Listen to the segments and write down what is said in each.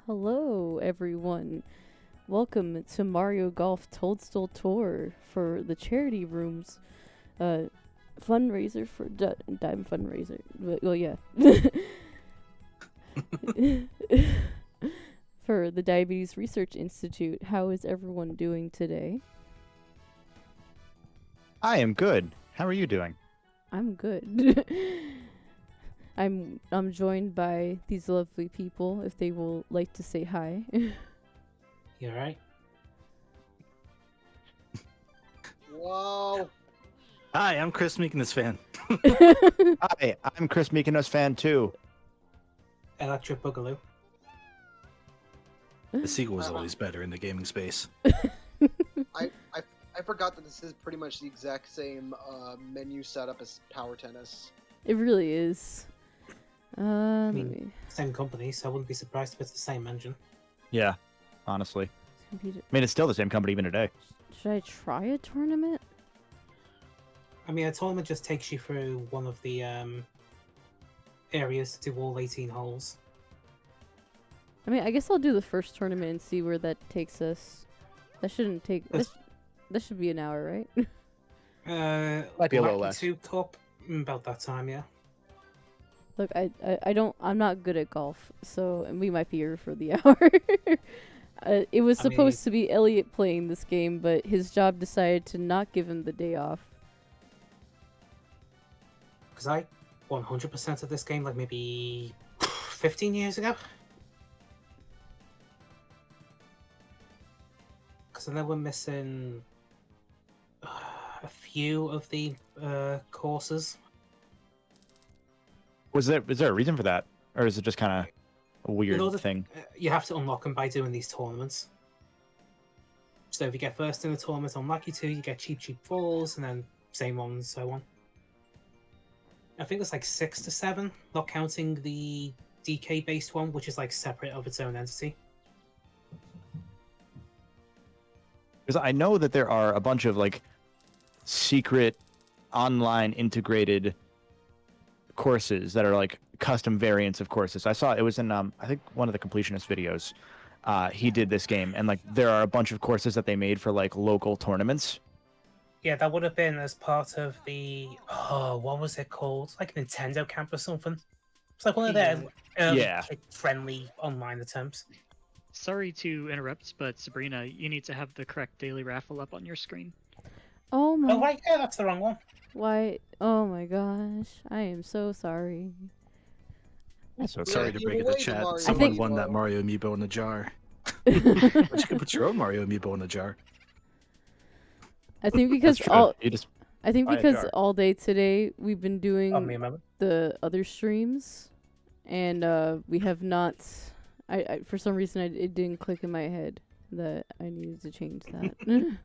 Hello, everyone. Welcome to Mario Golf Toadstool Tour for the charity rooms. Fundraiser for Dime Fundraiser. Well, yeah. For the Diabetes Research Institute. How is everyone doing today? I am good. How are you doing? I'm good. I'm joined by these lovely people. If they will like to say hi. You alright? Whoa. Hi, I'm Chris Meekness fan. Hi, I'm Chris Mykonos fan too. Electric Boogaloo. The sequel was always better in the gaming space. I forgot that this is pretty much the exact same menu setup as Power Tennis. It really is. Same company, so I wouldn't be surprised if it's the same engine. Yeah, honestly. Computer. I mean, it's still the same company even today. Should I try a tournament? I mean, a tournament just takes you through one of the areas to do all 18 holes. I mean, I guess I'll do the first tournament and see where that takes us. That shouldn't take. That should be an hour, right? Might be a little less. Two Cup, about that time, yeah. Look, I'm not good at golf, so and we might be here for the hour. It was supposed to be Elliot playing this game, but his job decided to not give him the day off. Because I 100% of this game, like maybe 15 years ago. Because I know we're missing a few of the courses. Is there a reason for that, or is it just kind of a weird thing? You have to unlock them by doing these tournaments. So if you get first in the tournament on Lucky 2, you get cheap falls, and then same on and so on. I think it's like 6 to 7, not counting the DK-based one, which is like separate of its own entity. Because I know that there are a bunch of like secret online integrated courses that are like custom variants of courses. I saw it was in I think one of the completionist videos. He did this game, and like there are a bunch of courses that they made for like local tournaments. Yeah, that would have been as part of the what was it called? Like Nintendo Camp or something. It's like one of their kid-friendly online attempts. Sorry to interrupt, but Sabrina, you need to have the correct daily raffle up on your screen. Oh my! Oh right, yeah, that's the wrong one. Why? Oh my gosh! I am so sorry. So Sorry to break it to chat. Mario Someone Amiibo. won that Mario Amiibo in a jar. But you can put your own Mario Amiibo in a jar. I think because That's true. You just buy a jar. all day today we've been doing Oh, me remember. the other streams, and we have not. I for some reason it didn't click in my head that I needed to change that. Let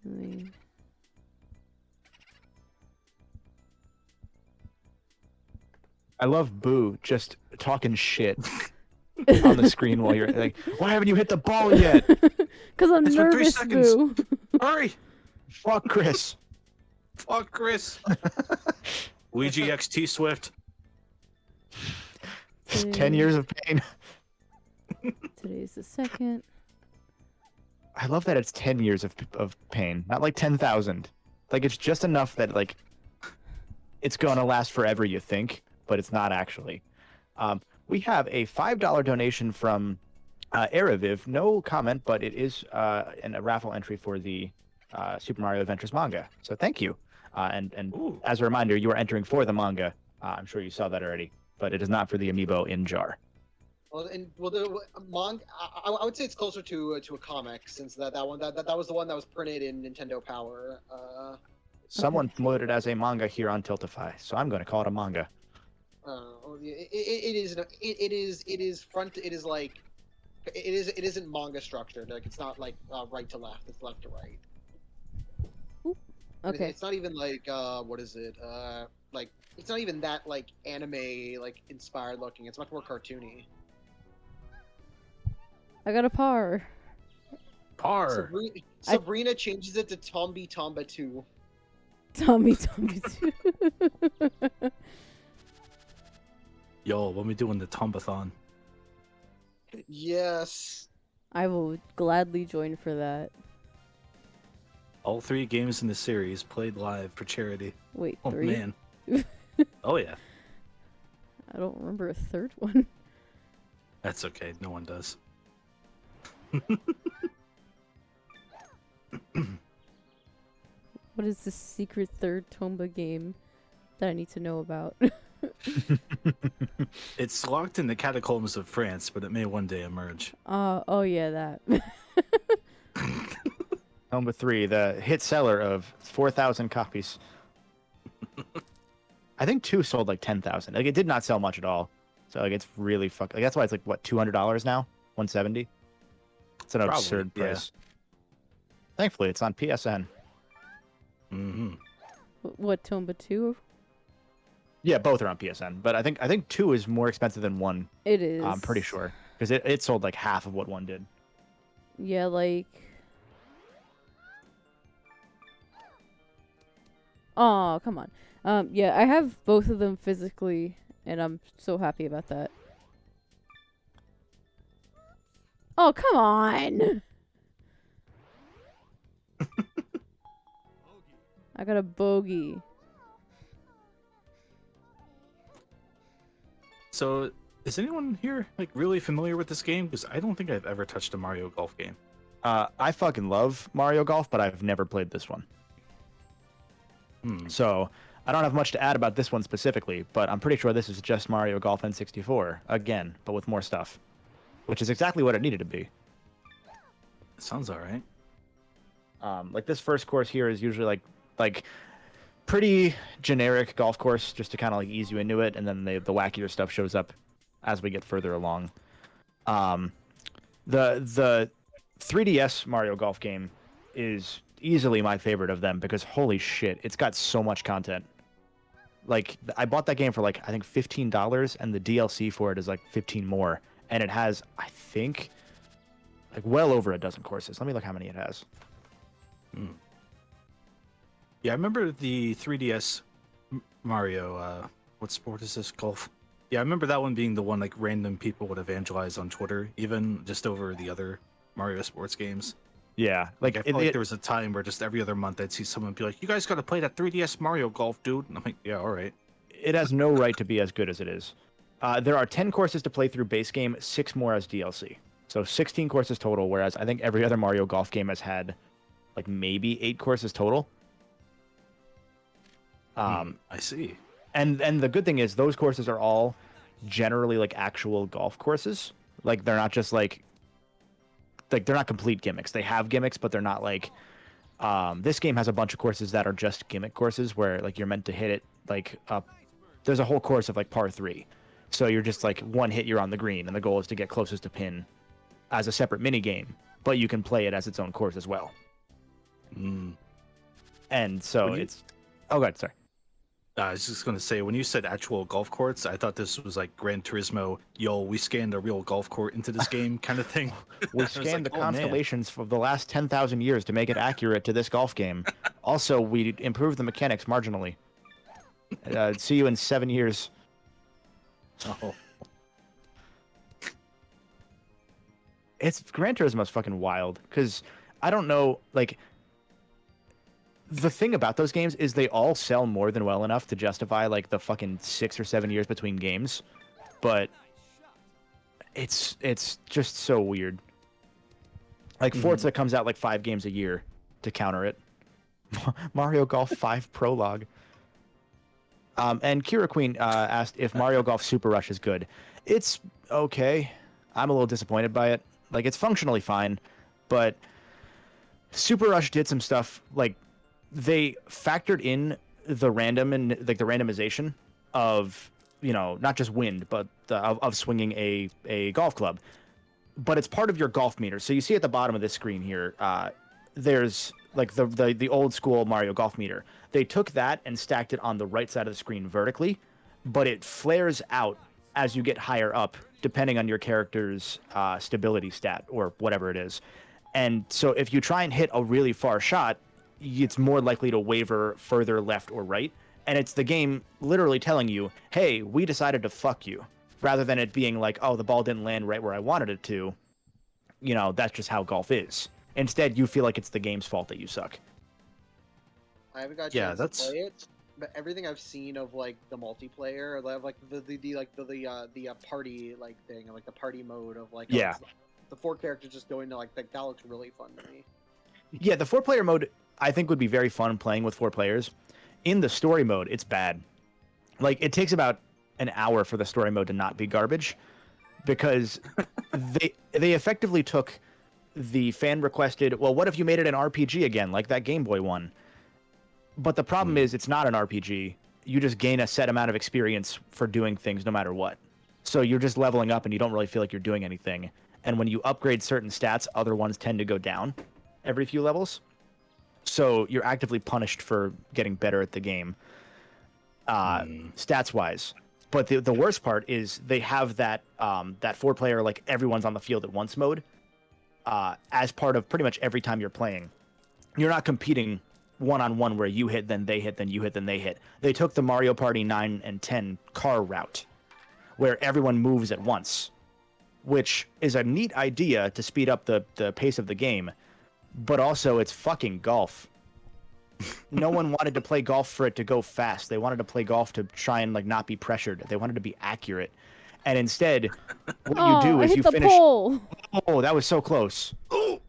me- I love Boo just talking shit on the screen while you're like, why haven't you hit the ball yet? Cause I'm It's been 3 nervous, seconds. Boo. Hurry! Fuck Chris. Fuck Chris. Luigi XT Swift. 10 years of pain. Today's the 2nd. I love that it's 10 years of pain, not like 10,000. Like it's just enough that like it's gonna last forever, you think, but it's not actually. We have a $5 donation from Araviv. No comment, but it is a raffle entry for the Super Mario Adventures manga. So thank you. And Ooh. as a reminder, you are entering for the manga. I'm sure you saw that already, but it is not for the amiibo in jar. Well, the manga, I would say it's closer to a comic, since that was the one that was printed in Nintendo Power. Someone promoted it as a manga here on Tiltify, so I'm going to call it a manga. It isn't manga structured. Like it's not like right to left. It's left to right. Okay. It's not even like what is it? Like it's not even that like anime like inspired looking. It's much more cartoony. I got a par. Par. Sabrina changes it to Tombi Tomba 2. Tommy too. Yo, when we doing the Tombathon? Yes. I will gladly join for that. All 3 games in the series played live for charity. Wait, Oh 3? man. Oh yeah. I don't remember a third one. That's okay. No one does. What is this secret third Tomba game that I need to know about? It's locked in the catacombs of France, but it may one day emerge. Oh yeah, that. Number 3, the hit seller of 4,000 copies. I think 2 sold like 10,000. Like, it did not sell much at all. So like, it's really like, that's why it's like what, $200 now, $170. It's an Probably, absurd yeah. price. Thankfully, it's on PSN. Mm-hmm. What, Tomba 2? Yeah, both are on PSN, but I think 2 is more expensive than 1. It is. I'm pretty sure because it sold like half of what 1 did. Yeah, like. Oh, come on. Yeah, I have both of them physically, and I'm so happy about that. Oh, come on! I got a bogey. So, is anyone here like really familiar with this game? Because I don't think I've ever touched a Mario Golf game. I fucking love Mario Golf, but I've never played this one. So I don't have much to add about this one specifically, but I'm pretty sure this is just Mario Golf N64 again, but with more stuff, which is exactly what it needed to be. Sounds all right. Like this first course here is usually like pretty generic golf course, just to kind of like ease you into it, and then the wackier stuff shows up as we get further along. The 3DS Mario Golf game is easily my favorite of them because holy shit, it's got so much content. Like, I bought that game for like I think $15, and the DLC for it is like 15 more, and it has, I think, like well over a dozen courses. Let me look how many it has. Yeah, I remember the 3DS Mario. What sport is this? Golf. Yeah, I remember that one being the one like random people would evangelize on Twitter, even just over the other Mario sports games. Yeah, Like I feel like there was a time where just every other month I'd see someone be like, "You guys got to play that 3DS Mario Golf, dude." And I'm like, "Yeah, all right." It has no right to be as good as it is. There are 10 courses to play through base game, 6 more as DLC. So 16 courses total, whereas I think every other Mario Golf game has had like maybe 8 courses total. I see. And the good thing is those courses are all generally like actual golf courses. Like they're not just like they're not complete gimmicks. They have gimmicks, but they're not like this game has a bunch of courses that are just gimmick courses where like you're meant to hit it like up. There's a whole course of like par 3. So you're just like one hit you're on the green, and the goal is to get closest to pin as a separate mini game, but you can play it as its own course as well. And so it's oh god, sorry. I was just going to say, when you said actual golf courts, I thought this was like Gran Turismo, yo, we scanned a real golf court into this game kind of thing. We I was scanned like, the oh, man. constellations for the last 10,000 years to make it accurate to this golf game. Also, we improved the mechanics marginally. See you in 7 years. Oh. It's Gran Turismo's fucking wild because I don't know, like, the thing about those games is they all sell more than well enough to justify like the fucking 6 or 7 years between games, but it's just so weird. Like Forza comes out like 5 games a year to counter it. Mario Golf 5 Prologue. And Kira Queen asked if Mario Golf Super Rush is good. It's okay. I'm a little disappointed by it. Like, it's functionally fine, but Super Rush did some stuff like they factored in the random and like the randomization of, you know, not just wind, but of swinging a golf club. But it's part of your golf meter. So you see at the bottom of this screen here, there's like the old school Mario golf meter. They took that and stacked it on the right side of the screen vertically, but it flares out as you get higher up, depending on your character's stability stat or whatever it is. And so if you try and hit a really far shot, it's more likely to waver further left or right. And it's the game literally telling you, hey, we decided to fuck you. rather than it being like, oh, the ball didn't land right where I wanted it to. You know, that's just how golf is. Instead, you feel like it's the game's fault that you suck. I haven't got a Yeah, chance that's- to play it, but everything I've seen of like the multiplayer, like the party like thing, like the party mode of like Yeah. the 4 characters just going to like that looks really fun to me. Yeah, the 4-player mode I think would be very fun playing with 4 players. In the story mode, it's bad. Like it takes about an hour for the story mode to not be garbage, because they effectively took the fan requested, well, what if you made it an RPG again, like that Game Boy one? But the problem is it's not an RPG. You just gain a set amount of experience for doing things no matter what. So you're just leveling up and you don't really feel like you're doing anything. And when you upgrade certain stats, other ones tend to go down every few levels. So you're actively punished for getting better at the game, stats-wise. But the worst part is they have that 4-player, like everyone's on the field at once mode, as part of pretty much every time you're playing. You're not competing one-on-one where you hit, then they hit, then you hit, then they hit. They took the Mario Party 9 and 10 car route, where everyone moves at once, which is a neat idea to speed up the pace of the game, but also it's fucking golf. No one wanted to play golf for it to go fast. They wanted to play golf to try and like not be pressured. They wanted to be accurate. And instead, what you do is you finish. Pole. Oh, that was so close. Oh,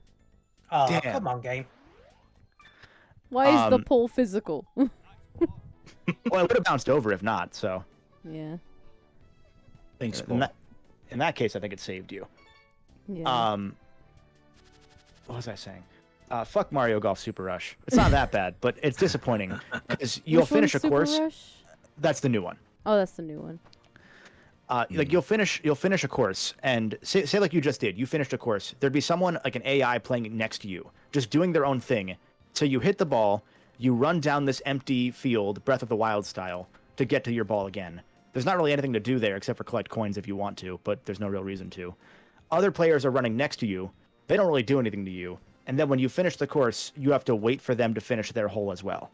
Damn. come on, game. Why is the pole physical? Well, it would have bounced over if not. So. Yeah. Thanks, In Paul. that case, I think it saved you. Yeah. What was I saying? Fuck Mario Golf Super Rush. It's not that bad, but it's disappointing because you'll Which finish a one's Super course. Rush? That's the new one. Oh, that's the new one. Like you'll finish a course, and say like you just did. You finished a course. There'd be someone like an AI playing next to you, just doing their own thing. So you hit the ball, you run down this empty field, Breath of the Wild style, to get to your ball again. There's not really anything to do there except for collect coins if you want to, but there's no real reason to. Other players are running next to you. They don't really do anything to you. And then when you finish the course, you have to wait for them to finish their hole as well.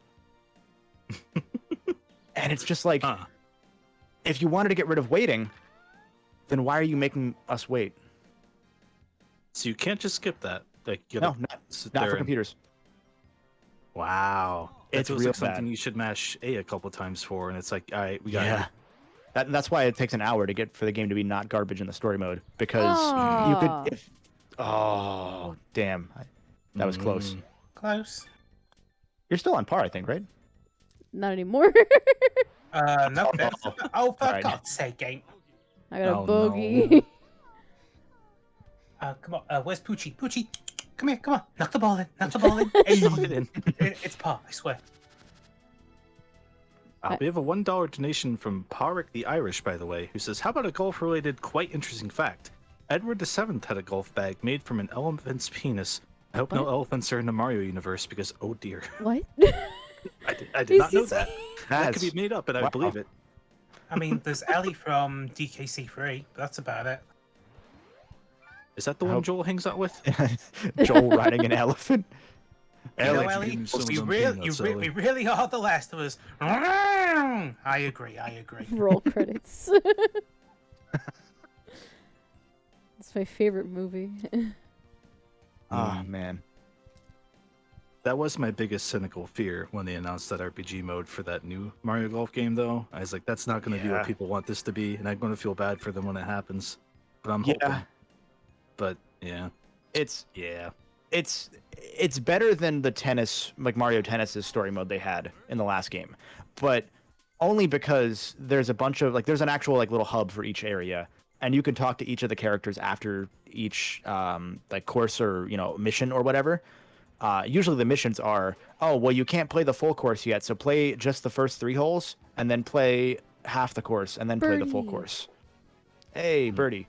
And it's just like, if you wanted to get rid of waiting, then why are you making us wait? So you can't just skip that. Like you No, gotta sit not there for and- computers. Wow, It's feels real like something bad. you should mash a couple times for, and it's like, all right, we got Yeah. That's why it takes an hour to get for the game to be not garbage in the story mode, because you Ah. could. Oh, damn. That was close. Close. You're still on par, I think, right? Not anymore. No, that's... Oh, for Alright. God's sake, game. I got a Oh, bogey. Come on, where's Poochie? Poochie, come here, come on. Knock the ball in, knock the ball in. Hey, Knock it in. It's par, I swear. We have a $1 donation from Parik the Irish, by the way, who says, how about a golf-related, quite interesting fact? Edward VII had a golf bag made from an elephant's penis. I hope no What? elephants are in the Mario universe because, oh dear. What? I did not know that. That could That's be made up, and I wow. believe it. I mean, there's Ellie from DKC3, but that's about it. Is that the I one hope- Joel hangs out with? Joel riding an elephant. You know, Alex, Ellie, give him some of we them really, peanuts, we Ellie. really are the last of us. I agree, I agree. Roll credits. It's my favorite movie. Oh, man. That was my biggest cynical fear when they announced that RPG mode for that new Mario Golf game, though. I was like, that's not going to be Yeah. what people want this to be, and I'm going to feel bad for them when it happens. But I'm Yeah. hoping. But, yeah. It's Yeah. it's better than the tennis, like Mario Tennis's story mode they had in the last game, but only because there's a bunch of there's an actual little hub for each area, and you can talk to each of the characters after each course or mission or whatever. Usually the missions are, oh well, you can't play the full course yet, so play just the first 3 holes and then play half the course and then play the full Birdie. course. Hey, birdie.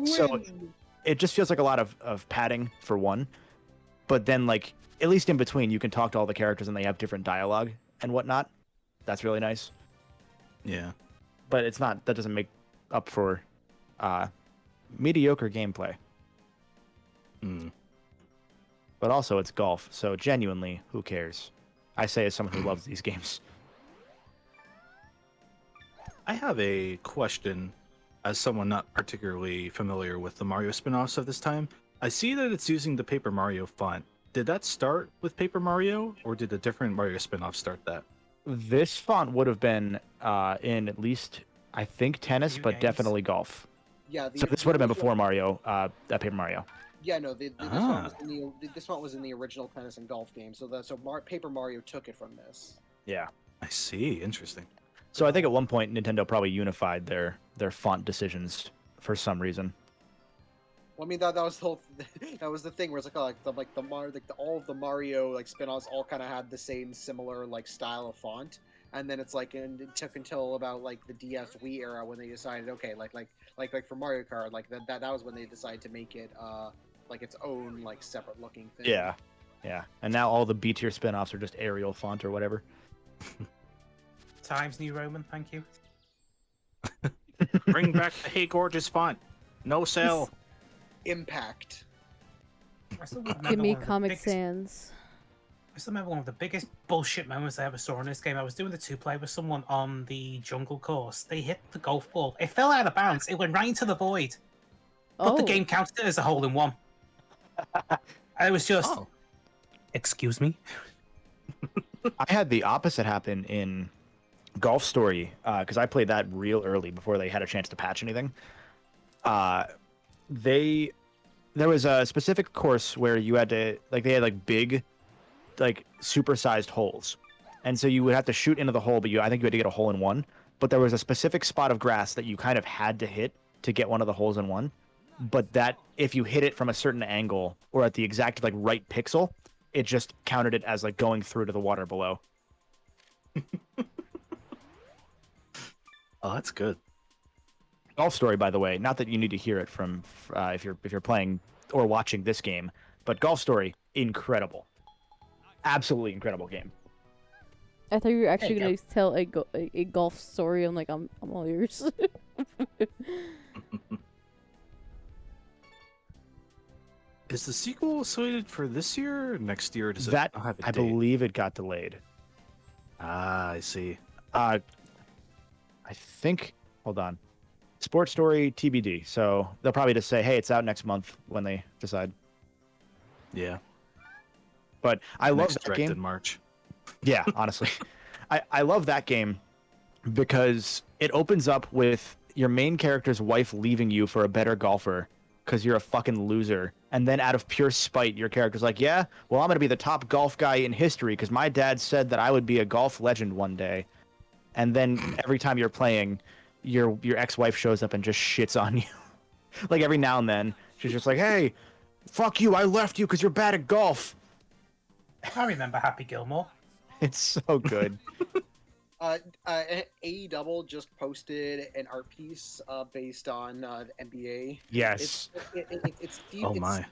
So it just feels like a lot of padding for one, but then at least in between you can talk to all the characters and they have different dialogue and whatnot. That's really nice, Yeah. but that doesn't make up for mediocre gameplay. Mm. But also it's golf, so genuinely, who cares? I say as someone who loves these games. I have a question as someone not particularly familiar with the Mario spin-offs of this time. I see that it's using the Paper Mario font. Did that start with Paper Mario, or did a different Mario spin-off start that? This font would have been in at least, I think, tennis, Few but games. definitely golf. Yeah, So this would have been before Mario, Paper Mario. Yeah, no, this one was in the original tennis and golf game. So Paper Mario took it from this. Yeah. I see. Interesting. So I think at one point Nintendo probably unified their font decisions for some reason. Well, I mean that was the whole that was the thing where it's all of the Mario like spin-offs all kind of had the same similar like style of font, and then it's like and it took until about like the DS Wii era when they decided okay like for Mario Kart like that was when they decided to make it like its own like separate looking thing. Yeah. Yeah. And now all the B tier spin-offs are just Arial font or whatever. Times New Roman, thank you. Bring back the Hey Gorgeous font. No sell. Impact. I still remember Give me one of the Comic biggest- Sans. I still remember one of the biggest bullshit moments I ever saw in this game. I was doing the 2-player with someone on the jungle course. They hit the golf ball. It fell out of bounds. It went right into the void. But the game counted it as a hole in one. And it was just, Oh. excuse me? I had the opposite happen in Golf Story because I played that real early before they had a chance to patch anything. There was a specific course where you had to they had big, supersized holes, and so you would have to shoot into the hole, but I think you had to get a hole in one. But there was a specific spot of grass that you kind of had to hit to get one of the holes in one. But that if you hit it from a certain angle or at the exact right pixel, it just counted it as going through to the water below. Oh, that's good. Golf Story, by the way, not that you need to hear it from if you're playing or watching this game, but Golf Story, incredible, absolutely incredible game. I thought you were actually Hey, gonna tell a golf story. I'm like, I'm all ears. Is the sequel slated for this year or next year? Or does That it not have a I date? believe it got delayed. Ah, I see. I think. Hold on. Sports Story TBD. So they'll probably just say, "Hey, it's out next month" when they decide. Yeah. But I love Next that direct game. in March. Yeah, honestly. I love that game because it opens up with your main character's wife leaving you for a better golfer because you're a fucking loser. And then out of pure spite, your character's like, yeah, well, I'm going to be the top golf guy in history because my dad said that I would be a golf legend one day. And then every time you're playing, your ex-wife shows up and just shits on you. Every now and then, she's just like, hey, fuck you, I left you because you're bad at golf. I remember Happy Gilmore. It's so good. AEW just posted an art piece based on the NBA. Yes. It's Steve, Oh my.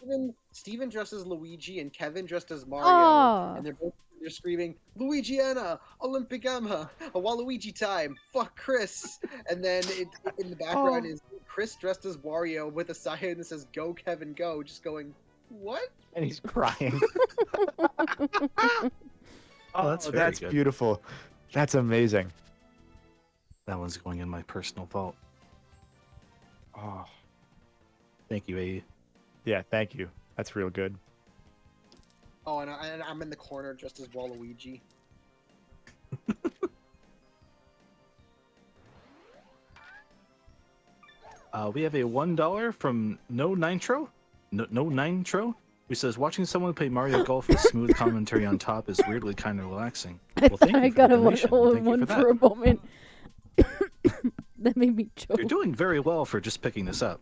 Steven dressed as Luigi and Kevin dressed as Mario, Aw. and they're screaming Luigiana, Olympic Emma, a Waluigi time, fuck Chris, and then in the background is Chris dressed as Wario with a sign that says "Go Kevin Go," just going what? And he's crying. Oh, that's very good. Beautiful. That's amazing. That one's going in my personal vault. Oh, Thank you, AE. yeah, thank you. That's real good. Oh, and I'm in the corner just as Waluigi. We have a $1 from No Nitro. No Nitro, who says watching someone play Mario Golf with smooth commentary on top is weirdly kind of relaxing. Well, thank you I for got the a donation. Thank you one for for that. a moment. That made me choke. You're doing very well for just picking this up.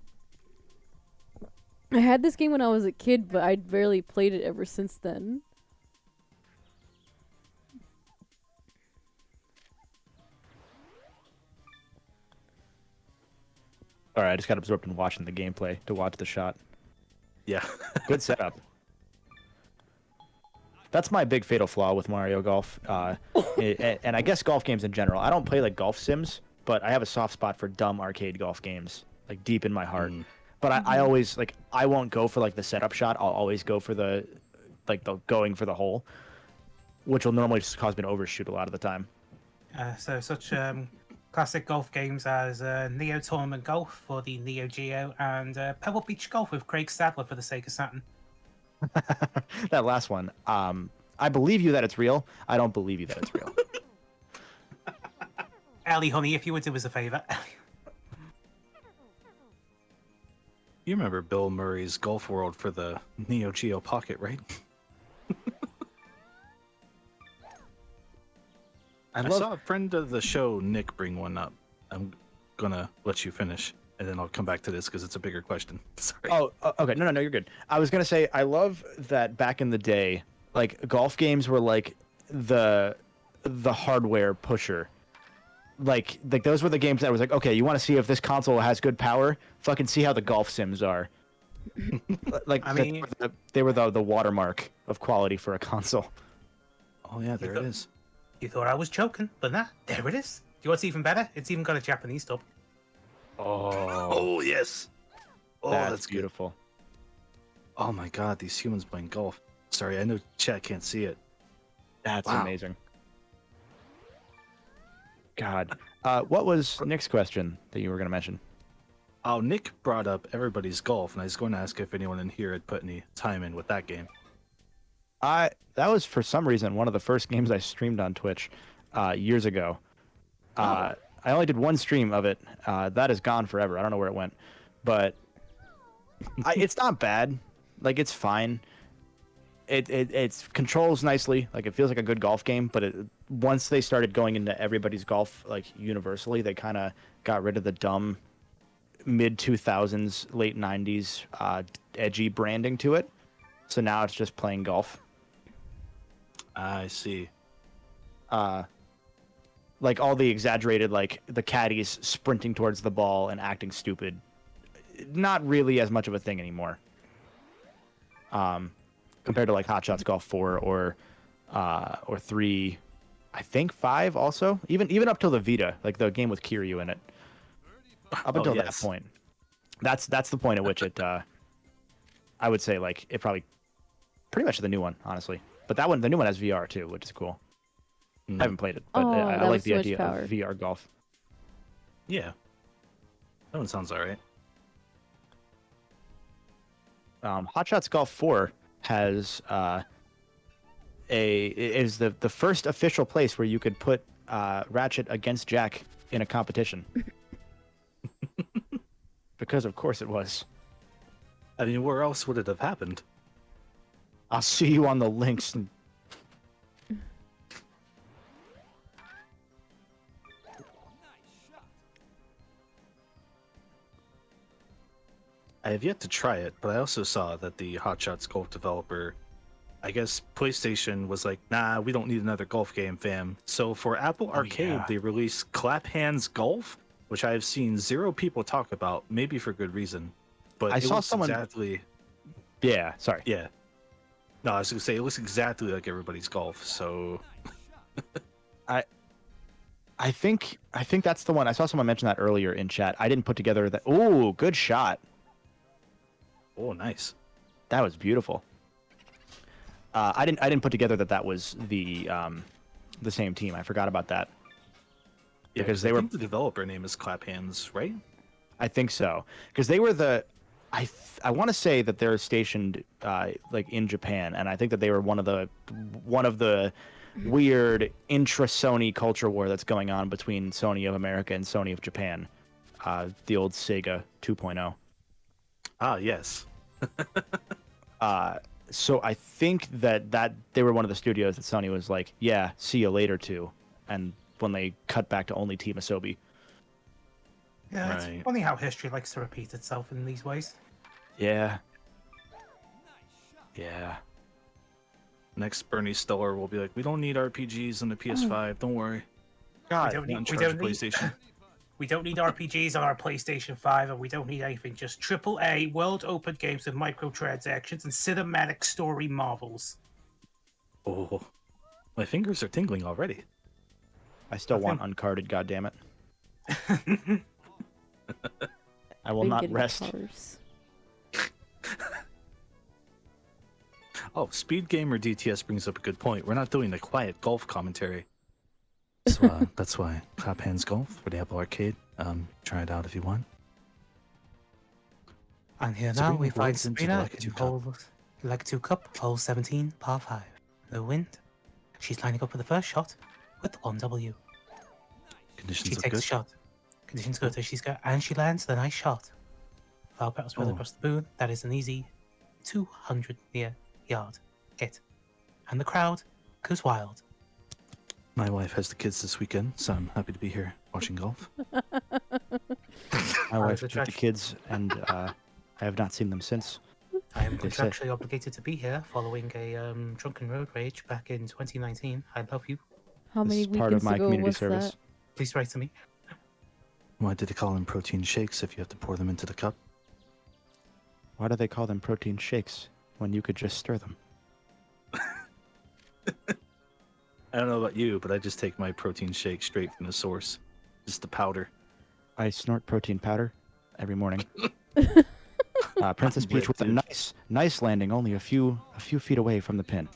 I had this game when I was a kid, but I'd barely played it ever since then. All right, I just got absorbed in watching the gameplay to watch the shot. Yeah. Good setup. That's my big fatal flaw with Mario Golf, and I guess golf games in general. I don't play golf sims, but I have a soft spot for dumb arcade golf games, deep in my heart. But I always I won't go for the setup shot. I'll always go for the going for the hole, which will normally just cause me to overshoot a lot of the time. So such classic golf games as Neo Tournament Golf for the Neo Geo and Pebble Beach Golf with Craig Stadler for the Sega Saturn. That last one. I believe you that it's real. I don't believe you that it's real. Ellie, honey, if you would do us a favor. You remember Bill Murray's Golf World for the Neo Geo Pocket, right? I saw a friend of the show, Nick, bring one up. I'm gonna let you finish, and then I'll come back to this because it's a bigger question. Sorry. Oh, okay. No, you're good. I was gonna say I love that back in the day, like golf games were like the hardware pusher. Like those were the games that was like, okay, you want to see if this console has good power? Fucking see how the golf sims are. Like I mean, they were the watermark of quality for a console. Oh yeah, there it is. you thought I was joking, but nah, there it is. Do you know what's even better? It's even got a Japanese dub. Oh yes. Oh, that's good. beautiful. Oh my god, these humans playing golf. Sorry, I know chat can't see it. That's Wow. amazing. God. What was Nick's question that you were going to mention? Oh, Nick brought up Everybody's Golf, and I was going to ask if anyone in here had put any time in with that game. That was for some reason one of the first games I streamed on Twitch years ago. I only did one stream of it. That is gone forever. I don't know where it went, but it's not bad. Like it's fine. It controls nicely. Like it feels like a good golf game. But once they started going into Everybody's Golf like universally, they kind of got rid of the dumb mid 2000s, late 90s edgy branding to it. So now it's just playing golf. I see. Like all the exaggerated, like the caddies sprinting towards the ball and acting stupid, not really as much of a thing anymore. Compared to like Hot Shots Golf 4 or 3, I think 5 also. Even up till the Vita, like the game with Kiryu in it. Up until that point, that's the point at which it. I would say like it probably, pretty much the new one, honestly. But that one, the new one has VR too, which is cool. I haven't played it, but I like the idea of VR golf. Yeah, that one sounds alright. Hot Shots Golf 4 has is the first official place where you could put Ratchet against Jack in a competition. Because of course it was. I mean, where else would it have happened? I'll see you on the links. I have yet to try it, but I also saw that the Hot Shots Golf developer, I guess PlayStation was like, nah, we don't need another golf game, fam. So for Apple Arcade, they released Clap Hands Golf, which I have seen 0 people talk about, maybe for good reason. But I saw someone exactly. Yeah, sorry. Yeah. No, I was gonna say it looks exactly like Everybody's Golf. So. I think that's the one. I saw someone mention that earlier in chat. I didn't put together that. Ooh, good shot. Oh, nice. That was beautiful. I didn't put together that was the same team. I forgot about that. Yeah, because I think the developer name is Clap Hands, right? I think so. Because they were I want to say that they're stationed like in Japan, and I think that they were one of the weird intra-Sony culture war that's going on between Sony of America and Sony of Japan. The old Sega 2.0. Ah, yes. So I think that they were one of the studios that Sony was like, yeah, see you later to, and when they cut back to only Team Asobi. Yeah, Right. it's funny how history likes to repeat itself in these ways. Yeah. Yeah. Next, Bernie Stoller will be like, we don't need RPGs on the PS5. Don't worry. God, don't Not in need- charge of PlayStation. We don't need RPGs on our PlayStation 5, and we don't need anything. Just AAA, world-open games with microtransactions and cinematic story marvels. Oh, my fingers are tingling already. I still want uncarded, goddammit. I will not rest. Cars. Oh, Speed Gamer DTS brings up a good point. We're not doing the quiet golf commentary. That's why Clap Hands Golf for the Apple Arcade. Try it out if you want. And here Sabrina now we find rolls into the Sabrina Lucky in Two Cup. hole Lucky 2 Cup, hole 17, par 5. No wind. She's lining up for the first shot with 1W. Conditions She look takes good. a shot. Conditions good, so and she lands the nice shot. Foul petals spread Oh. across the boon. That is an easy 200 near yard hit. And the crowd goes wild. My wife has the kids this weekend, so I'm happy to be here watching golf. My wife the took the trash. kids, and I have not seen them since. I am They said- contractually obligated to be here following a drunken road rage back in 2019. I love you. How This many is weekends part of my ago community was service. that? Please write to me. Why did they call them protein shakes if you have to pour them into the cup? Why do they call them protein shakes when you could just stir them? I don't know about you, but I just take my protein shake straight from the source. Just the powder. I snort protein powder every morning. Princess Peach with a Dude. nice landing, only a few feet away from the pin.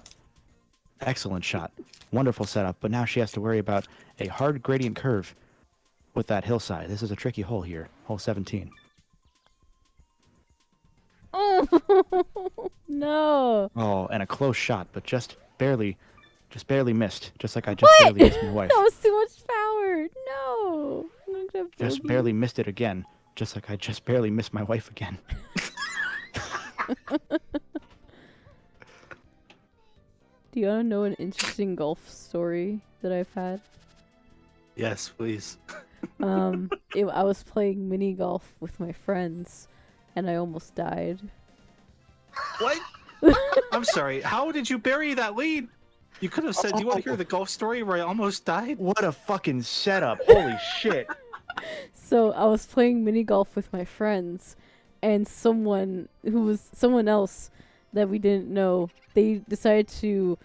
Excellent shot, wonderful setup. But now she has to worry about a hard gradient curve with that hillside. This is a tricky hole here, hole 17. Oh no! Oh, and a close shot, but just barely missed. Just like I just What? barely missed my wife. That was too much power. No. I'm gonna Just bogey. barely missed it again. Just like I just barely missed my wife again. Do you want to know an interesting golf story that I've had? Yes, please. I was playing mini golf with my friends, and I almost died. What? I'm sorry. How did you bury that lead? You could have said, "Do you want to hear the golf story where I almost died?" What a fucking setup! Holy shit! So I was playing mini golf with my friends, and someone else that we didn't know, they decided to,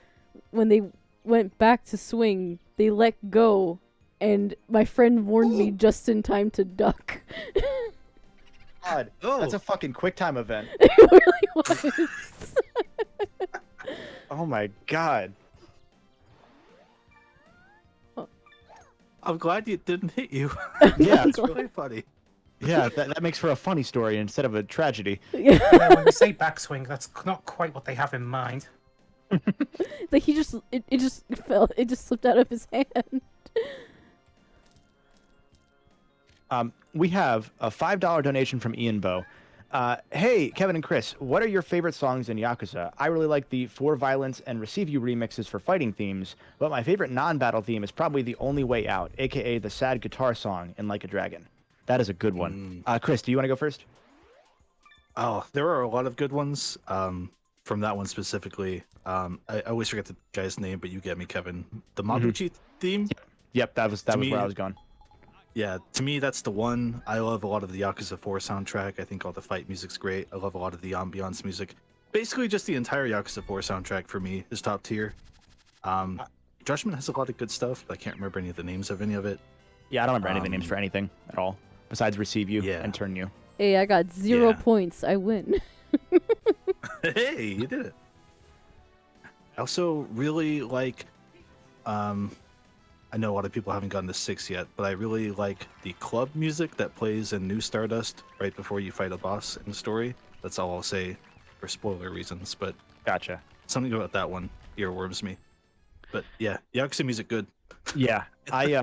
when they went back to swing, they let go, and my friend warned me just in time to duck. God, Oh. that's a fucking quick time event. It really was. Oh my god. I'm glad it didn't hit you. Yeah, It's really funny. yeah, that makes for a funny story instead of a tragedy. Yeah. Yeah, when we say backswing, that's not quite what they have in mind. Like it just fell. It just slipped out of his hand. We have a $5 donation from Ian Bow. Hey, Kevin and Chris, what are your favorite songs in Yakuza? I really like the For Violence and Receive You remixes for fighting themes, but my favorite non-battle theme is probably The Only Way Out, aka the sad guitar song in Like a Dragon. That is a good one. Chris, do you want to go first? Oh, there are a lot of good ones. From that one specifically. I always forget the guy's name, but you get me, Kevin. The Mabuchi theme. Yep, that was me- where I was going. Yeah, to me that's the one. I love a lot of the Yakuza 4 soundtrack. I think all the fight music's great. I love a lot of the ambiance music. Basically, just the entire Yakuza 4 soundtrack for me is top tier. Judgment has a lot of good stuff, but I can't remember any of the names of any of it. Yeah, I don't remember any of the names for anything at all, besides Receive You Yeah. and Turn You. Hey, I got 0 Yeah. points. I win. Hey, you did it. I also really like, I know a lot of people haven't gotten to 6 yet, but I really like the club music that plays in New Stardust right before you fight a boss in the story. That's all I'll say for spoiler reasons, but Gotcha. something about that one earworms me. But yeah, Yakuza music good. Yeah, I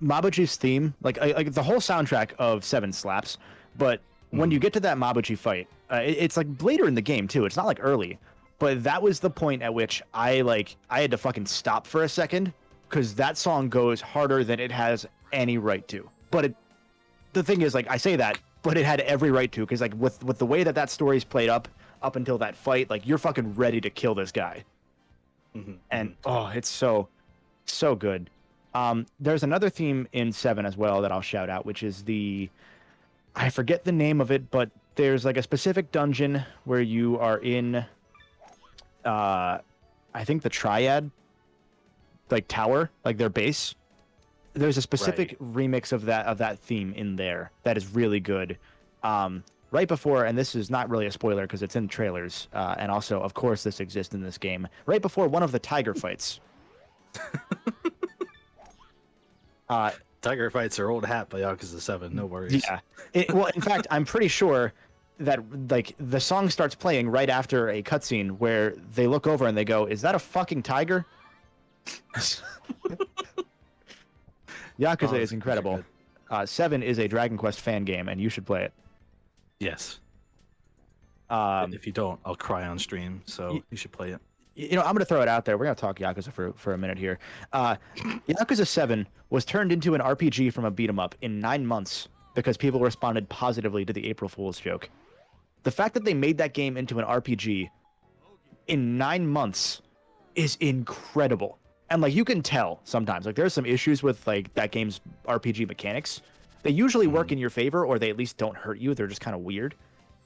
Mabuchi's theme, like the whole soundtrack of 7 slaps, but when you get to that Mabuchi fight, it's like later in the game too. It's not like early, but that was the point at which I had to fucking stop for a second because that song goes harder than it has any right to. But the thing is, like, I say that, but it had every right to, because like with the way that story's played up until that fight, like you're fucking ready to kill this guy. And oh, it's so good. There's another theme in 7 as well that I'll shout out, which is I forget the name of it, but there's like a specific dungeon where you are in I think the Triad like tower, like their base. There's a specific remix of that theme in there that is really good. Right before, and this is not really a spoiler because it's in trailers, and also, of course, this exists in this game. Right before one of the tiger fights, Tiger Fights are old hat by Yakuza 7. No worries. Yeah. Well, in fact, I'm pretty sure that like the song starts playing right after a cutscene where they look over and they go, "Is that a fucking tiger?" Yakuza is incredible. 7 is a Dragon Quest fan game, and you should play it. Yes. Um, If you don't, I'll cry on stream. So you should play it. I'm going to throw it out there. We're going to talk Yakuza for a minute here. Yakuza 7 was turned into an RPG from a beat 'em up in 9 months because people responded positively to the April Fool's joke. The fact that they made that game into an RPG in 9 months is incredible. And like you can tell sometimes, like there's some issues with like that game's RPG mechanics. They usually work in your favor, or they at least don't hurt you. They're just kind of weird.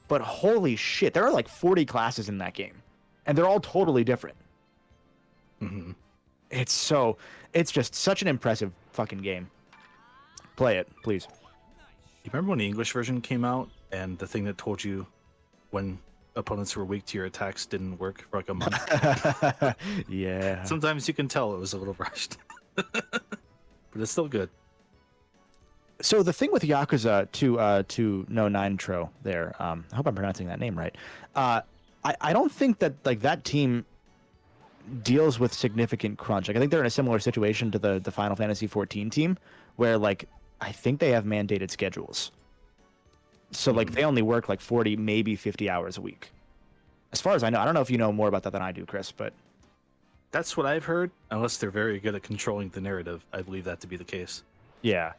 But holy shit, there are like 40 classes in that game, and they're all totally different. Mm-hmm. It's just such an impressive fucking game. Play it, please. You remember when the English version came out, and the thing that told you when opponents who were weak to your attacks didn't work for like a month? Yeah. Sometimes you can tell it was a little rushed, but it's still good. So the thing with Yakuza to No Nitro there, I hope I'm pronouncing that name right. I don't think that like that team deals with significant crunch. Like I think they're in a similar situation to the Final Fantasy 14 team, where like I think they have mandated schedules. So like they only work like 40, maybe 50 hours a week. As far as I know, I don't know if you know more about that than I do, Chris, but That's what I've heard. Unless they're very good at controlling the narrative, I believe that to be the case. yeah.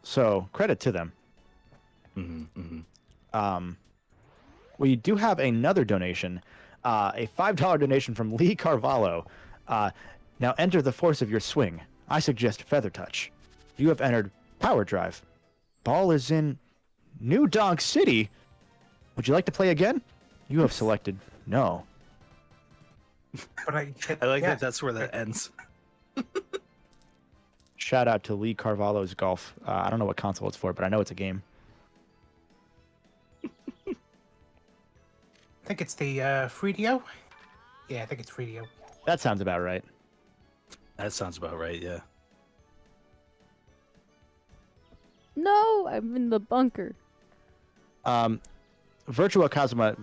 So credit to them. Mm-hmm, mm-hmm. We do have another donation, a $5 donation from Lee Carvalho. Now enter the force of your swing. I suggest Feather Touch. You have entered Power Drive. Ball is in New Donk City. Would you like to play again? You have selected no. But I like that that's where that ends. Shout out to Lee Carvalho's golf. I don't know what console it's for, but I know it's a game. I think it's the 3DO. Yeah, I think it's 3DO. That sounds about right. That sounds about right, yeah. No, I'm in the bunker. Virtua Kazuma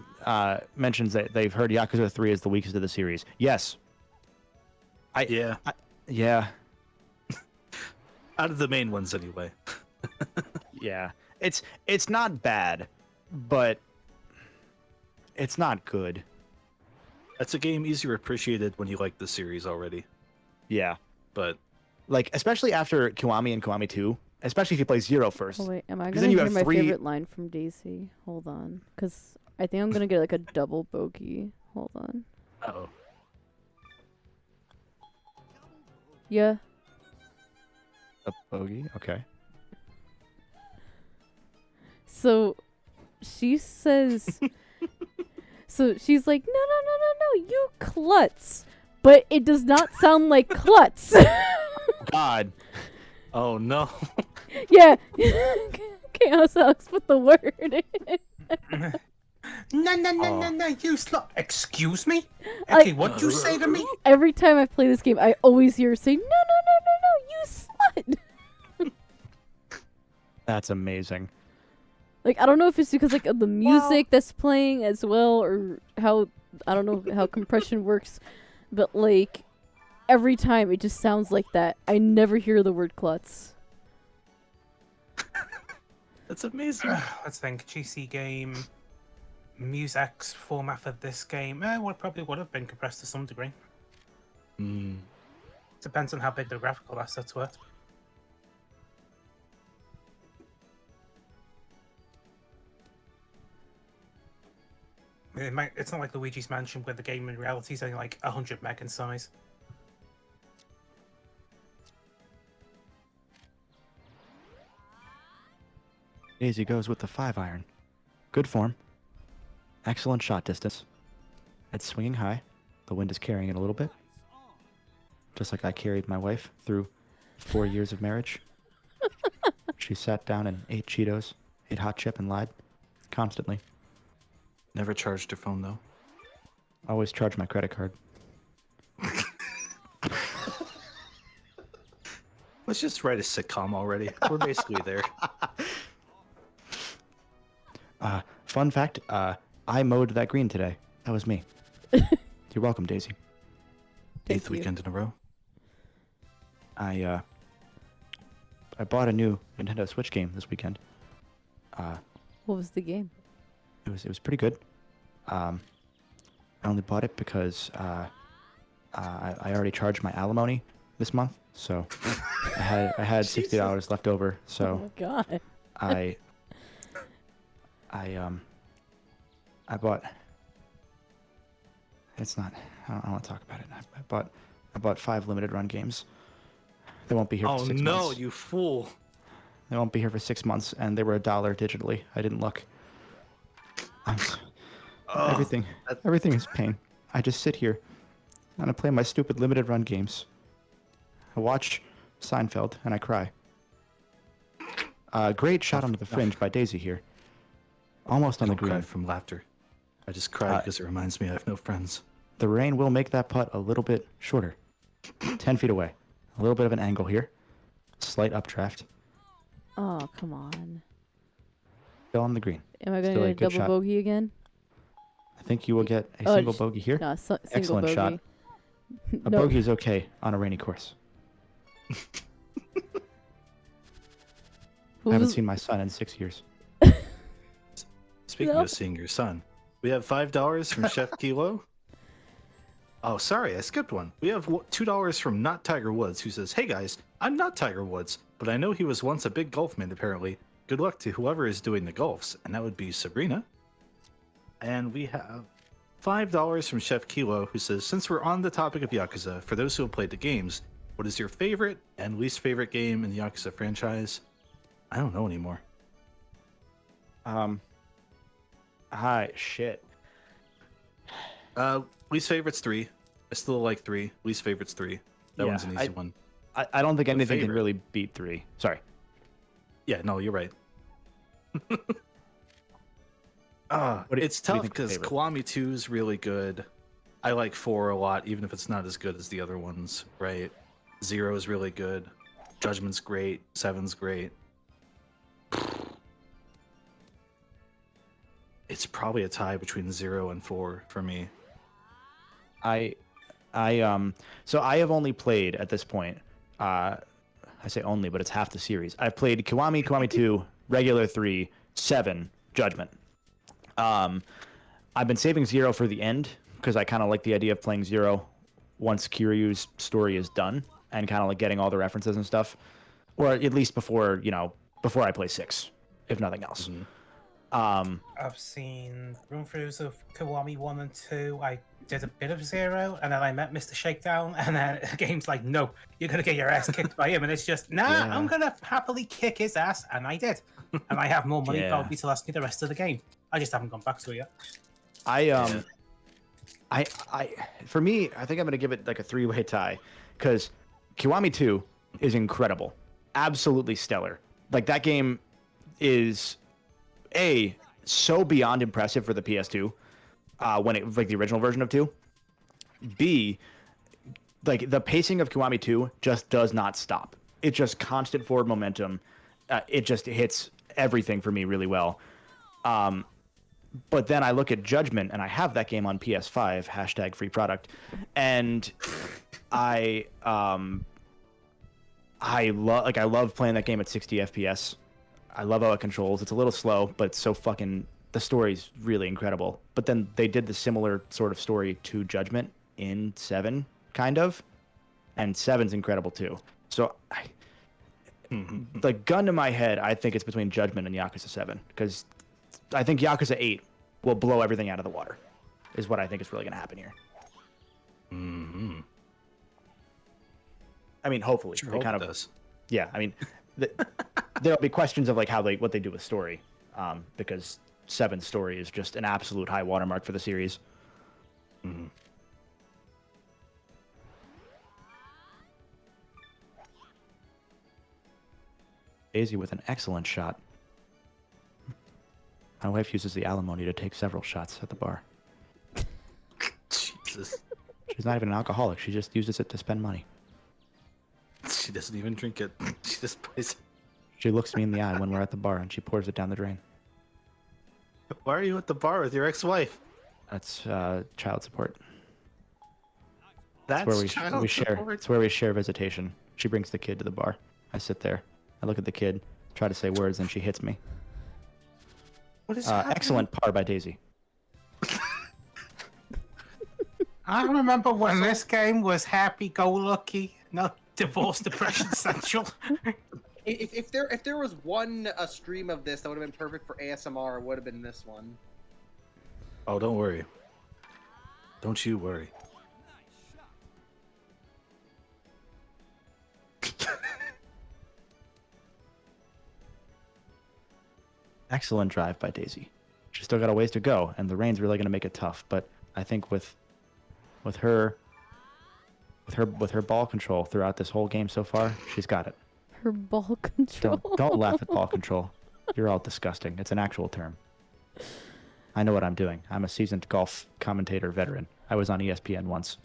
mentions that they've heard Yakuza 3 is the weakest of the series. Yes. Yeah. Yeah. Out of the main ones, anyway. Yeah. It's not bad, but it's not good. That's a game easier appreciated when you like the series already. Yeah. But Like, especially after Kiwami and Kiwami 2, especially if you play Zero first. Oh wait, am I 'Cause gonna then you hear have my 3 favorite line from Daisy? Hold on, cause I think I'm gonna get like a double bogey. Hold on. uh-oh. Yeah. A bogey? Okay. So she says. So she's like, no, you klutz, but it does not sound like klutz. God. Oh no. Yeah. Chaos Alex put the word in. No, you slut. Excuse me? Okay, what'd you say to me? Every time I play this game, I always hear her say, no, you slut. That's amazing. Like, I don't know if it's because like of the music that's playing as well, or how, I don't know how compression works, but like every time it just sounds like that. I never hear the word klutz. That's amazing. Let's think. GC game. Musex format for this game. Probably would have been compressed to some degree. Mm. Depends on how big the graphical assets were. It's not like Luigi's Mansion where the game in reality is only like 100 meg in size. Daisy goes with the 5-iron. Good form. Excellent shot distance. It's swinging high. The wind is carrying it a little bit. Just like I carried my wife through 4 years of marriage. She sat down and ate Cheetos, ate hot chip, and lied. Constantly. Never charged her phone though. Always charge my credit card. Let's just write a sitcom already. We're basically there. Fun fact, I mowed that green today. That was me. You're welcome, Daisy. Thank 8th you. weekend in a row. I bought a new Nintendo Switch game this weekend. What was the game? It was pretty good. I only bought it because I already charged my alimony this month, so I had $60 left over. Oh So my god. I bought. It's not. I don't want to talk about it. I bought 5 limited run games. They won't be here for 6 months. Oh no, you fool! They won't be here for 6 months, and they were $1 digitally. I didn't look. Everything is pain. I just sit here and I play my stupid limited run games. I watch Seinfeld and I cry. Great shot onto the fringe by Daisy here. Almost on the I cried green. from laughter. I just cried because it reminds me I have no friends. The rain will make that putt a little bit shorter. 10 feet away. A little bit of an angle here. Slight updraft. Oh, come on. Still on the green. Am I going Still to a get a good double shot. bogey again? I think you will get a Oh, single bogey here. No, single Excellent bogey. shot. A No. bogey is okay on a rainy course. I haven't Who's- seen my son in 6 years. Speaking No. of seeing your son, we have $5 from Chef Kilo. Oh, sorry, I skipped one. We have $2 from Not Tiger Woods, who says, "Hey guys, I'm not Tiger Woods, but I know he was once a big golf man, apparently. Good luck to whoever is doing the golfs," and that would be Sabrina. And we have $5 from Chef Kilo, who says, "Since we're on the topic of Yakuza, for those who have played the games, what is your favorite and least favorite game in the Yakuza franchise?" I don't know anymore. Hi, shit. Least favorite's 3. I still like 3. Least favorite's 3. That Yeah, one's an easy one. I don't think anything can favorite? really beat 3. Sorry. Yeah, no, you're right. What do you- It's what do you tough think your because favorite? Kiwami 2 is really good. I like 4 a lot, even if it's not as good as the other ones, right? 0 is really good. Judgment's great. 7's great. It's probably a tie between 0 and 4 for me. So I have only played at this point. I say only, but it's half the series. I've played Kiwami, Kiwami 2, regular 3, 7, Judgment. I've been saving 0 for the end because I kind of like the idea of playing 0 once Kiryu's story is done and kind of like getting all the references and stuff, or at least before I play 6, if nothing else. Mhm. I've seen run-throughs of Kiwami 1 and 2. I did a bit of 0, and then I met Mr. Shakedown, and then the game's like, no, you're going to get your ass kicked by him. And it's just, nah, Yeah. I'm going to happily kick his ass. And I did. And I have more money Yeah. probably to last me the rest of the game. I just haven't gone back to it yet. For me, I think I'm gonna give it like a 3-way tie, because Kiwami 2 is incredible, absolutely stellar. Like that game is so beyond impressive for the PS2 when it was like the original version of 2. B, like the pacing of Kiwami 2 just does not stop. It's just constant forward momentum. It just hits everything for me really well. But then I look at Judgment, and I have that game on PS5, hashtag free product, and I love playing that game at 60 FPS. I love how it controls. It's a little slow, but it's so fucking, the story's really incredible. But then they did the similar sort of story to Judgment in 7, kind of, and 7's incredible too. So like gun to my head, I think it's between Judgment and Yakuza 7, because I think Yakuza 8 will blow everything out of the water, is what I think is really going to happen here. Mm-hmm. I mean, hopefully. Sure They hope kind it of, does. yeah, I mean, there'll be questions of like what they do with story, because 7's story is just an absolute high watermark for the series. Mhm. Daisy with an excellent shot. My wife uses the alimony to take several shots at the bar. Jesus. She's not even an alcoholic. She just uses it to spend money. She doesn't even drink it. She just plays it. She looks me in the eye when we're at the bar and she pours it down the drain. Why are you at the bar with your ex-wife? That's child support. That's It's where child we share. support? It's where we share visitation. She brings the kid to the bar. I sit there. I look at the kid, try to say words, and she hits me. What is happening? Excellent par by Daisy. I remember when this game was happy-go-lucky, not divorce depression central. If there was a stream of this that would have been perfect for ASMR, it would have been this one. Oh, don't worry. Don't you worry. Excellent drive by Daisy. She's still got a ways to go, and the rain's really going to make it tough. But I think with her ball control throughout this whole game so far, she's got it. Her ball control. Don't laugh at ball control. You're all disgusting. It's an actual term. I know what I'm doing. I'm a seasoned golf commentator veteran. I was on ESPN once.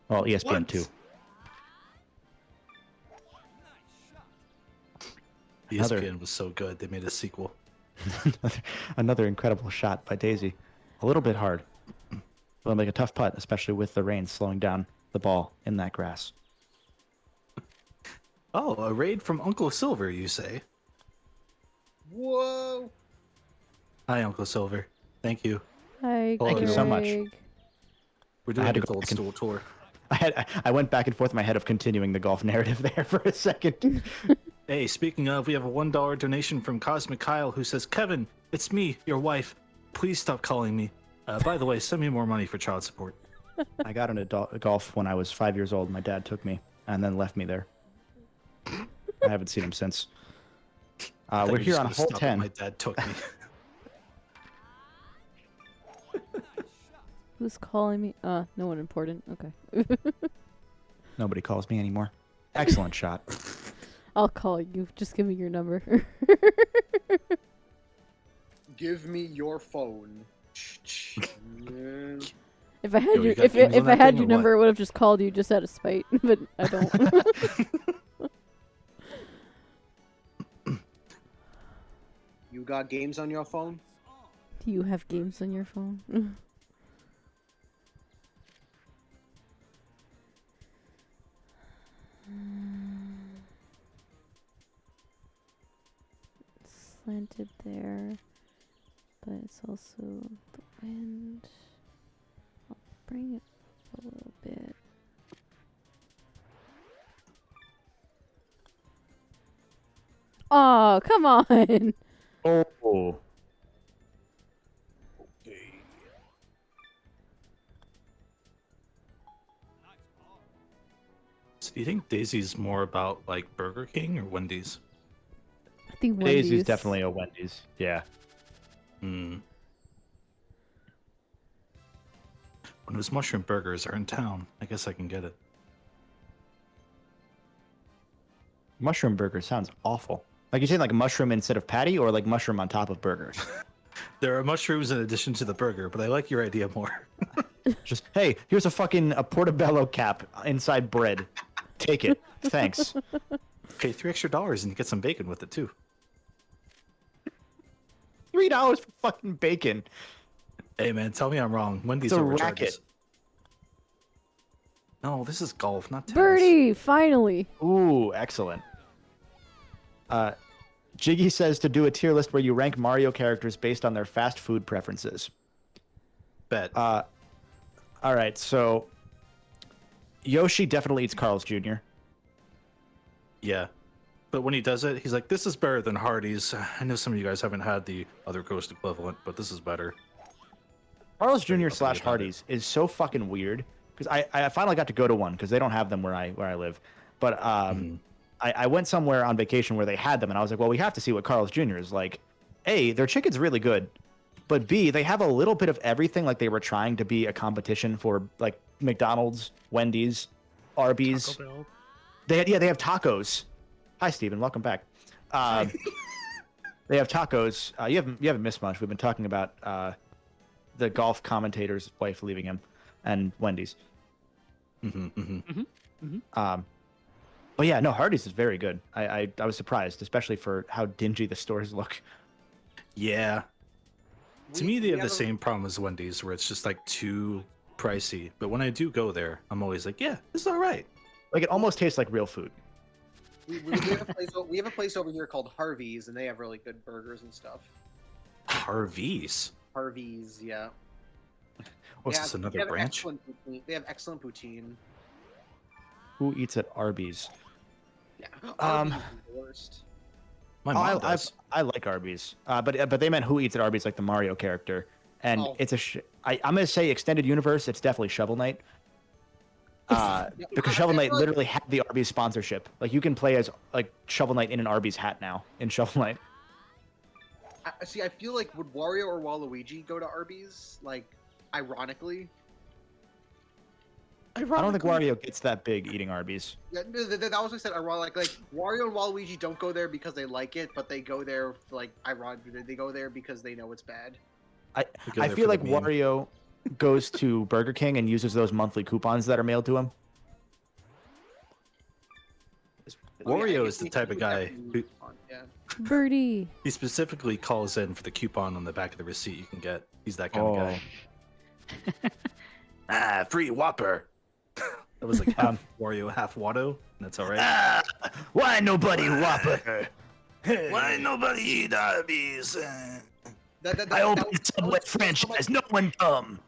Well, ESPN 2. ESPN was so good, they made a sequel. Another incredible shot by Daisy. A little bit hard. Will make a tough putt, especially with the rain slowing down the ball in that grass. Oh, a raid from Uncle Silver, you say? Whoa! Hi, Uncle Silver. Thank you. Hi, Thank you so much. Greg. We're I doing had to a go back and- Toadstool tour. I went back and forth in my head of continuing the golf narrative there for a second. Hey, speaking of, we have a $1 donation from Cosmic Kyle who says, Kevin, it's me, your wife. Please stop calling me. By the way, send me more money for child support. I got into golf when I was 5 years old. My dad took me and then left me there. I haven't seen him since. I thought We're you here just on gonna hole stop at 10. My dad took me. Who's calling me? No one important. Okay. Nobody calls me anymore. Excellent shot. I'll call you. Just give me your number. Give me your phone. If I had Yo, you your got games on if I that had thing your or number, what? I would have just called you just out of spite, but I don't. You got games on your phone? Do you have games on your phone? It's slanted there, but it's also the wind. I'll bring it up a little bit. Oh, come on! Oh. So do you think Daisy's more about like Burger King or Wendy's? I think Wendy's. Daisy's definitely a Wendy's. Yeah. Hmm. When those mushroom burgers are in town, I guess I can get it. Mushroom burger sounds awful. Like you saying like mushroom instead of patty or like mushroom on top of burger? There are mushrooms in addition to the burger, but I like your idea more. Just, hey, here's a portobello cap inside bread. Take it. Thanks. Okay, $3 extra and you get some bacon with it too. $3 for fucking bacon. Hey man, tell me I'm wrong. Wendy's It's a overcharges. racket. No, this is golf, not tennis. Birdie, finally. Ooh, excellent. Jiggy says to do a tier list where you rank Mario characters based on their fast food preferences. Bet. All right, so Yoshi definitely eats Carl's Jr. Yeah. But when he does it, he's like, this is better than Hardee's. I know some of you guys haven't had the other Ghost equivalent, but this is better. Carl's Very Jr. uppity slash about Hardee's is so fucking weird because I finally got to go to one because they don't have them where I live, but I went somewhere on vacation where they had them and I was like, well, we have to see what Carl's Jr. is like. A, their chicken's really good, but B, they have a little bit of everything. Like they were trying to be a competition for like McDonald's, Wendy's, Arby's. Taco Bell. They have tacos. Hi, Steven. Welcome back. They have tacos. You haven't missed much. We've been talking about the golf commentator's wife leaving him, and Wendy's. But yeah, no, Hardee's is very good. I was surprised, especially for how dingy the stores look. Yeah. To me, they have the have same problem as Wendy's, where it's just like too pricey. But when I do go there, I'm always like, yeah, this is all right. Like it almost tastes like real food. we have a place over here called Harvey's, and they have really good burgers and stuff. Harvey's. Harvey's, yeah. What's this, another branch? They have excellent poutine. Who eats at Arby's? Yeah. Arby's is the worst. My mom does. I like Arby's, but they meant who eats at Arby's, like the Mario character, and it's I'm gonna say extended universe. It's definitely Shovel Knight, because Shovel Knight literally had the Arby's sponsorship. Like you can play as like Shovel Knight in an Arby's hat now in Shovel Knight. See, I feel like would Wario or Waluigi go to Arby's? Like, ironically. I don't think Wario gets that big eating Arby's. Yeah, that was what I said. Ironic, like Wario and Waluigi don't go there because they like it, but they go there like ironically. They go there because they know it's bad. I feel like Wario goes to Burger King and uses those monthly coupons that are mailed to him. Wario is the type of guy who Birdie. he specifically calls in for the coupon on the back of the receipt you can get. He's that kind of guy. Free Whopper. That was like half Wario, half Watto. That's all right. Why nobody Whopper? Why nobody eat Arby's? I opened the Subway franchise. No one come.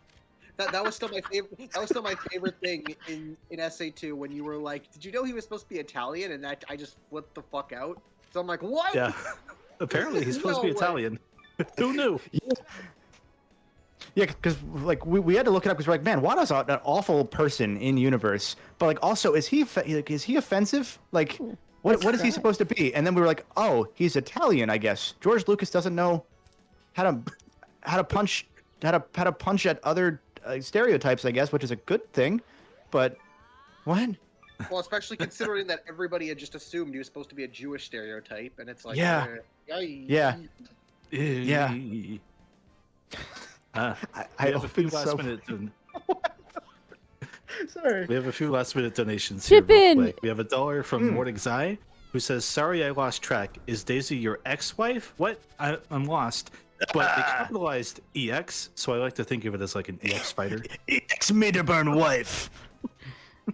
That was still my favorite. That was still my favorite thing in SA2 when you were like, "Did you know he was supposed to be Italian?" And I just flipped the fuck out. So I'm like, "What?" Yeah. Apparently he's supposed to be Italian. Who knew? Yeah, because like we had to look it up because we're like, man, Watto's an awful person in universe, but like also is he offensive? Like, what is he supposed to be? And then we were like, oh, he's Italian, I guess. George Lucas doesn't know how to punch at other stereotypes, I guess, which is a good thing. But what? Well, especially considering that everybody had just assumed he was supposed to be a Jewish stereotype, and it's like, yeah. We have a few last minute. Sorry. We have a few last minute donations Chip here. in. Real quick. We have $1 from Mordig Zai, who says, "Sorry, I lost track. Is Daisy your ex-wife? What? I'm lost." But they capitalized EX, so I like to think of it as like an EX fighter. EX Mitterburn wife.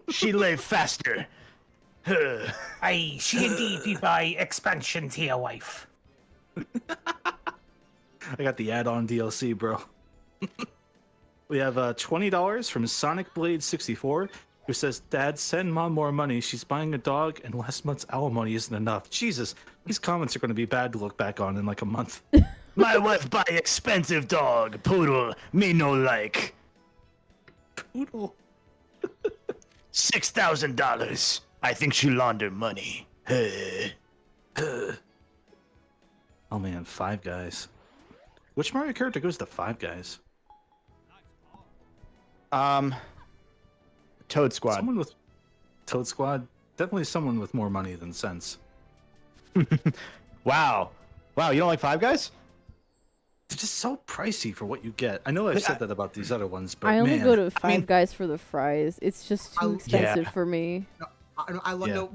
She lay faster. Aye, she indeed be by expansion to your wife. I got the add-on DLC, bro. We have $20 from Sonic Blade 64, who says, "Dad, send Mom more money. She's buying a dog, and last month's alimony isn't enough." Jesus, these comments are going to be bad to look back on in like a month. My wife buy expensive dog. Poodle. Me no like. Poodle. $6,000. I think she launder money. Oh man, Five Guys. Which Mario character goes to Five Guys? Toad Squad. Someone with Toad Squad. Definitely someone with more money than sense. Wow, you don't like Five Guys? They're just so pricey for what you get. I know I've said that about these other ones, but I only man, go to Five Guys for the fries. It's just too expensive for me. I love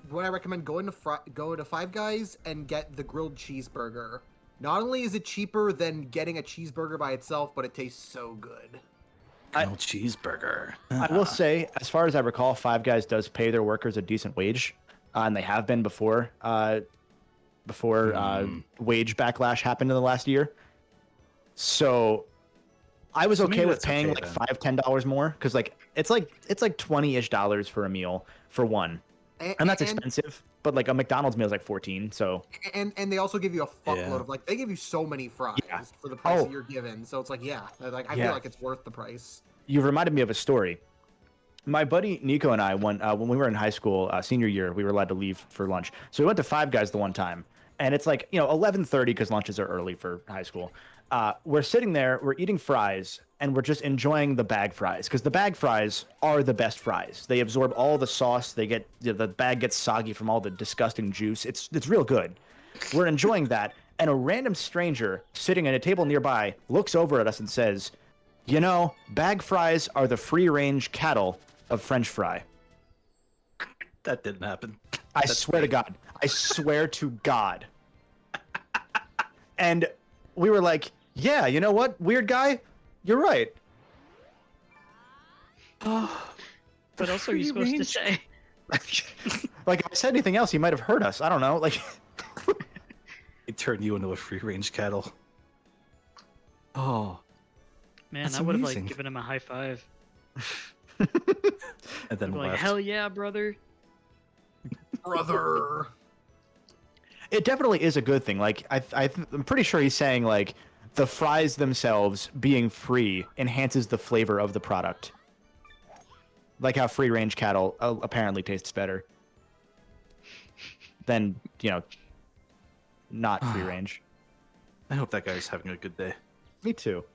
what I recommend go to Five Guys and get the grilled cheeseburger. Not only is it cheaper than getting a cheeseburger by itself, but it tastes so good. grilled cheeseburger. I will say, as far as I recall, Five Guys does pay their workers a decent wage, and they have been before wage backlash happened in the last year. So I was okay with paying like $5-10 more because like it's like $20-ish for a meal for one, and that's expensive. But like a McDonald's meal is like 14. So and they also give you a fuckload of they give you so many fries for the price that you're given. So it's like I feel like it's worth the price. You reminded me of a story. My buddy Nico and I, when we were in high school, senior year, we were allowed to leave for lunch. So we went to Five Guys the one time, and it's like 11:30 because lunches are early for high school. We're sitting there, we're eating fries, and we're just enjoying the bag fries because the bag fries are the best fries. They absorb all the sauce. They get the bag gets soggy from all the disgusting juice. It's real good. We're enjoying that, and a random stranger sitting at a table nearby looks over at us and says, "Bag fries are the free-range cattle of French fry." That didn't happen. I That's swear fake. to God. I swear to God. And we were like, yeah, you know what, weird guy? You're right. What else are you supposed to say? Like, if I said anything else, he might have heard us. I don't know. Like, It turned you into a free range cattle. Oh. Man, That's I would have amazing. like given him a high five. And then Like, left. hell yeah, brother. Brother. it definitely is a good thing. Like, I'm pretty sure he's saying, like, the fries themselves being free enhances the flavor of the product. Like how free range cattle apparently tastes better than, you know, not free range. I hope that guy's having a good day. Me too.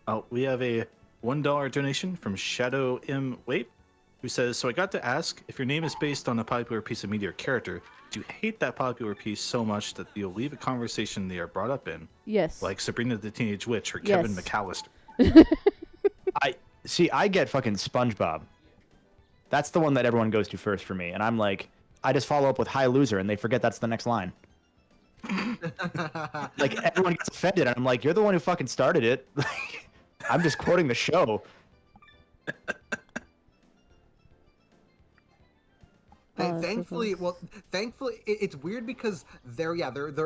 Oh, we have a $1 donation from Shadow M. Wait, who says, so I got to ask, if your name is based on a popular piece of media or character, do you hate that popular piece so much that you'll leave a conversation they are brought up in? Yes. Like Sabrina the Teenage Witch or Yes. Kevin McAllister. I get fucking SpongeBob. That's the one that everyone goes to first for me. And I'm like, I just follow up with hi loser and they forget that's the next line. Like, everyone gets offended and I'm like, you're the one who fucking started it. I'm just quoting the show. Thankfully, it's weird because there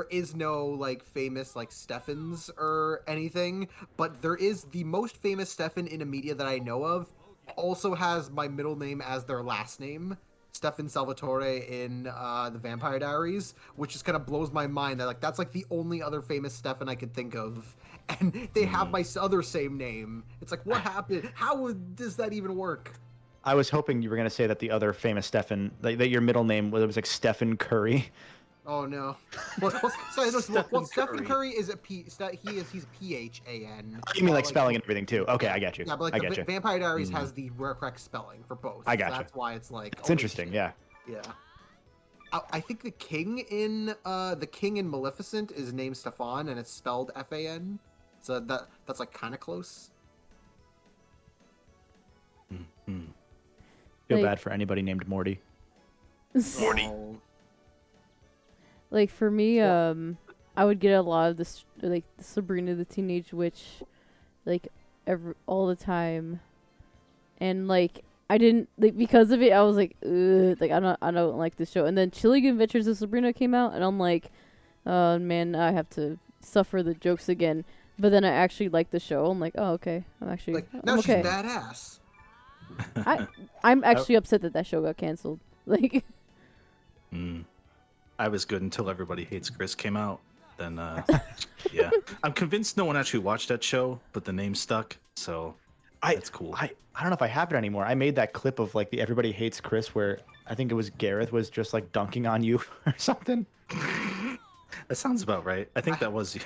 is no like famous like Steffens or anything, but there is the most famous Stefan in a media that I know of. Also has my middle name as their last name, Stefan Salvatore in the Vampire Diaries, which just kind of blows my mind that like that's like the only other famous Stefan I could think of, and they have my other same name. It's like, what happened? How does that even work? I was hoping you were going to say that the other famous Stefan, that your middle name was like Stephen Curry. Oh no! Stephen Curry is a P. He's PHAN. You mean like spelling and everything too? Okay, I get you. Yeah, but like I get you. Vampire Diaries has the correct spelling for both. I got you. That's why it's like. It's interesting, yeah. Yeah. I think the king in Maleficent is named Stefan and it's spelled FAN. So that's like kind of close. Mm-hmm. Feel Like- bad for anybody named Morty. Oh. Like for me, Yeah. I would get a lot of this, like Sabrina the Teenage Witch, like all the time, and like I didn't like because of it. I was like, ugh, like I don't like this show. And then Chilling Adventures of Sabrina came out, and I'm like, oh man, I have to suffer the jokes again. But then I actually like the show. I'm like, oh okay, I'm actually Like I'm now okay. she's badass. I'm actually upset that show got canceled. Like, I was good until Everybody Hates Chris came out. Then, yeah. I'm convinced no one actually watched that show, but the name stuck, so that's cool. I don't know if I have it anymore. I made that clip of like the Everybody Hates Chris where I think it was Gareth was just like dunking on you or something. That sounds about right. I think that was you.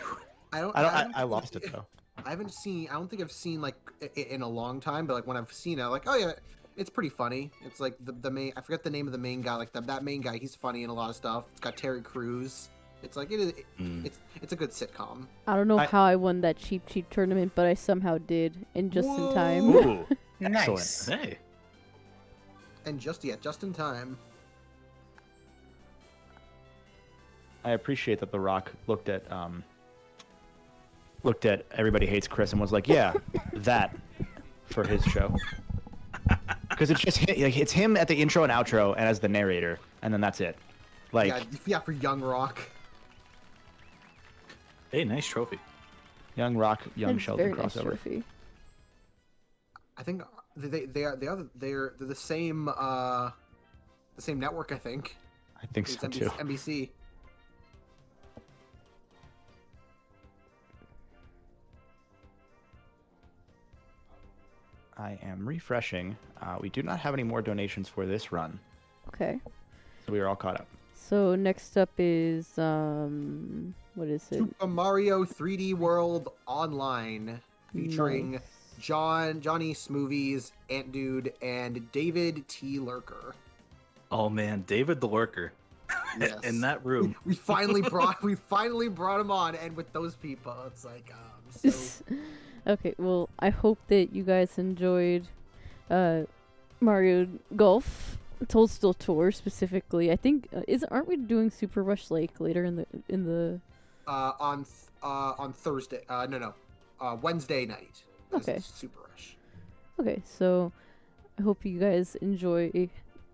I lost it though. I don't think I've seen like in a long time, but like when I've seen it, I'm like, oh yeah, it's pretty funny. It's like the main, I forget the name of the main guy, like that main guy, he's funny in a lot of stuff. It's got Terry Crews. It's like it's a good sitcom. I don't know how I won that cheap tournament, but I somehow did, and just in time. Ooh, Nice. excellent. Hey. And just in time. I appreciate that The Rock looked at Everybody Hates Chris and was like, yeah, that for his show. Because it's just like it's him at the intro and outro and as the narrator, and then that's it. Like, Yeah, for Young Rock. Hey, nice trophy. Young Rock, Young That's Sheldon very nice crossover. trophy. I think they're the same network. I think. I think It's so too. NBC. I am refreshing. We do not have any more donations for this run, Okay. so we are all caught up. So next up is what is it? Super Mario 3D World Online, featuring Nice. Johnny Smoothies, Ant Dude, and David T. Lurker. Oh man, David the Lurker. Yes. In that room. We finally brought him on, and with those people, it's like so. Okay, well, I hope that you guys enjoyed Mario Golf Toadstool Tour specifically. I think aren't we doing Super Rush Lake later in the on Thursday. No. Wednesday night. That's Okay. the Super Rush. Okay, so I hope you guys enjoy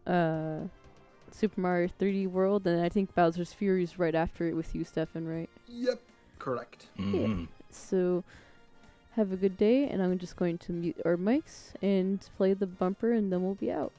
Super Mario 3D World, and I think Bowser's Fury is right after it with you, Stefan, right? Yep. Correct. Mhm. So have a good day, and I'm just going to mute our mics and play the bumper, and then we'll be out.